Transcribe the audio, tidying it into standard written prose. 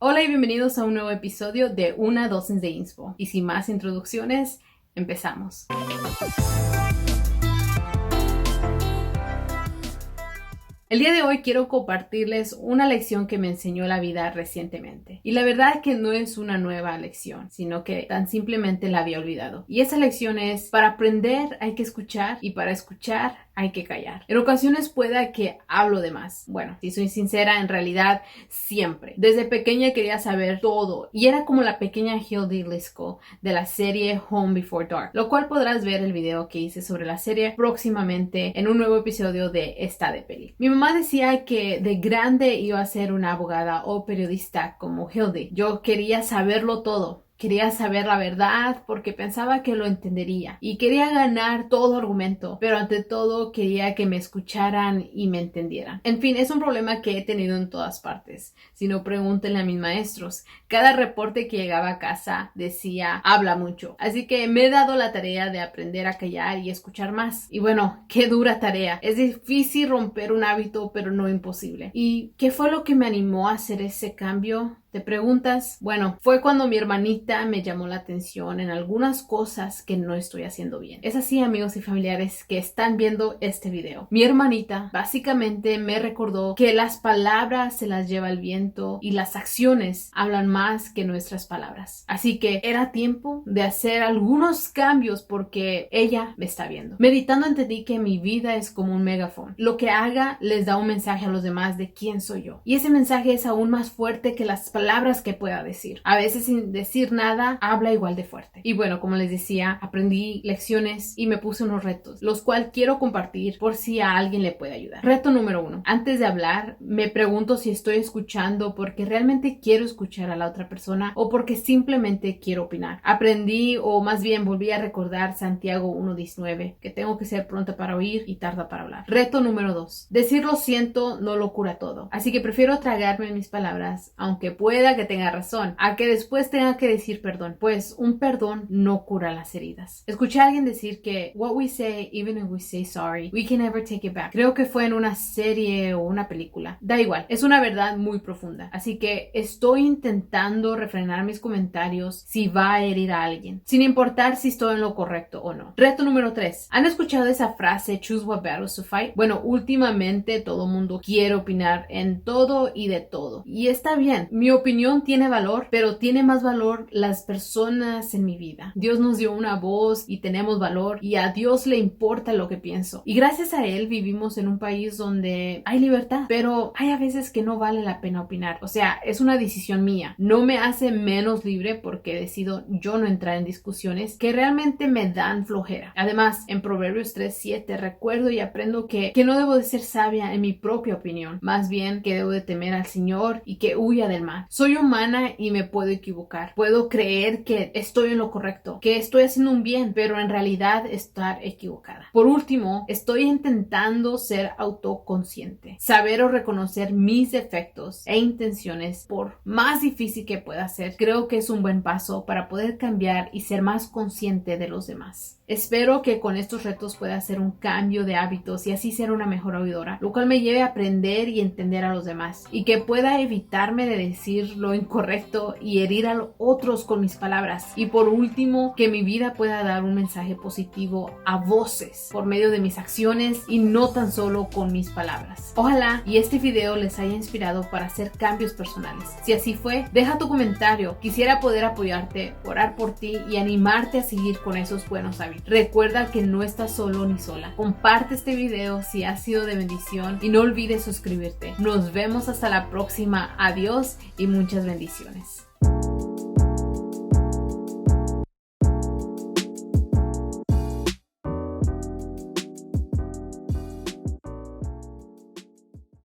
Hola y bienvenidos a un nuevo episodio de Una Dosis de Inspo. Y sin más introducciones, empezamos. El día de hoy quiero compartirles una lección que me enseñó la vida recientemente. Y la verdad es que no es una nueva lección, sino que tan simplemente la había olvidado. Y esa lección es, para aprender hay que escuchar y para escuchar hay que callar. En ocasiones pueda que hablo de más. Bueno, si soy sincera, en realidad siempre. Desde pequeña quería saber todo y era como la pequeña Hildy Lisco de la serie Home Before Dark, lo cual podrás ver el video que hice sobre la serie próximamente en un nuevo episodio de esta de peli. Mi mamá decía que de grande iba a ser una abogada o periodista como Hildy. Yo quería saberlo todo. Quería saber la verdad porque pensaba que lo entendería y quería ganar todo argumento, pero ante todo quería que me escucharan y me entendieran. En fin, es un problema que he tenido en todas partes. Si no, pregúntenle a mis maestros. Cada reporte que llegaba a casa decía, habla mucho. Así que me he dado la tarea de aprender a callar y escuchar más. Y bueno, qué dura tarea. Es difícil romper un hábito, pero no imposible. ¿Y qué fue lo que me animó a hacer ese cambio? ¿Te preguntas? Bueno, fue cuando mi hermanita me llamó la atención en algunas cosas que no estoy haciendo bien. Es así, amigos y familiares que están viendo este video. Mi hermanita básicamente me recordó que las palabras se las lleva el viento y las acciones hablan más que nuestras palabras. Así que era tiempo de hacer algunos cambios porque ella me está viendo. Meditando entendí que mi vida es como un megáfono. Lo que haga les da un mensaje a los demás de quién soy yo. Y ese mensaje es aún más fuerte que las palabras que pueda decir. A veces sin decir nada, habla igual de fuerte. Y bueno, como les decía, aprendí lecciones y me puse unos retos, los cuales quiero compartir por si a alguien le puede ayudar. Reto número 1. Antes de hablar, me pregunto si estoy escuchando porque realmente quiero escuchar a la otra persona o porque simplemente quiero opinar. Aprendí, o más bien volví a recordar Santiago 1:19, que tengo que ser pronta para oír y tarda para hablar. Reto número 2. Decir lo siento no lo cura todo. Así que prefiero tragarme mis palabras, aunque pueda que tenga razón, a que después tenga que decir perdón, pues un perdón no cura las heridas. Escuché a alguien decir que what we say, even if we say sorry, we can never take it back. Creo que fue en una serie o una película. Da igual, es una verdad muy profunda. Así que estoy intentando refrenar mis comentarios si va a herir a alguien, sin importar si estoy en lo correcto o no. Reto número 3. ¿Han escuchado esa frase, choose what battles to fight? Bueno, últimamente todo mundo quiere opinar en todo y de todo. Y está bien, mi opinión tiene valor, pero tiene más valor las personas en mi vida. Dios nos dio una voz y tenemos valor y a Dios le importa lo que pienso. Y gracias a Él vivimos en un país donde hay libertad, pero hay a veces que no vale la pena opinar. O sea, es una decisión mía. No me hace menos libre porque decido yo no entrar en discusiones que realmente me dan flojera. Además, en Proverbios 3:7 recuerdo y aprendo que no debo de ser sabia en mi propia opinión, más bien que debo de temer al Señor y que huya del mal. Soy humana y me puedo equivocar. Puedo creer que estoy en lo correcto, que estoy haciendo un bien, pero en realidad estar equivocada. Por último, estoy intentando ser autoconsciente, saber o reconocer mis defectos e intenciones, por más difícil que pueda ser. Creo que es un buen paso para poder cambiar y ser más consciente de los demás. Espero que con estos retos pueda hacer un cambio de hábitos y así ser una mejor oidora, lo cual me lleve a aprender y entender a los demás y que pueda evitarme de decir lo incorrecto y herir a los otros con mis palabras. Y por último, que mi vida pueda dar un mensaje positivo a voces por medio de mis acciones y no tan solo con mis palabras. Ojalá y este video les haya inspirado para hacer cambios personales. Si así fue, deja tu comentario. Quisiera poder apoyarte, orar por ti y animarte a seguir con esos buenos hábitos. Recuerda que no estás solo ni sola. Comparte este video si ha sido de bendición y no olvides suscribirte. Nos vemos hasta la próxima. Adiós y muchas bendiciones.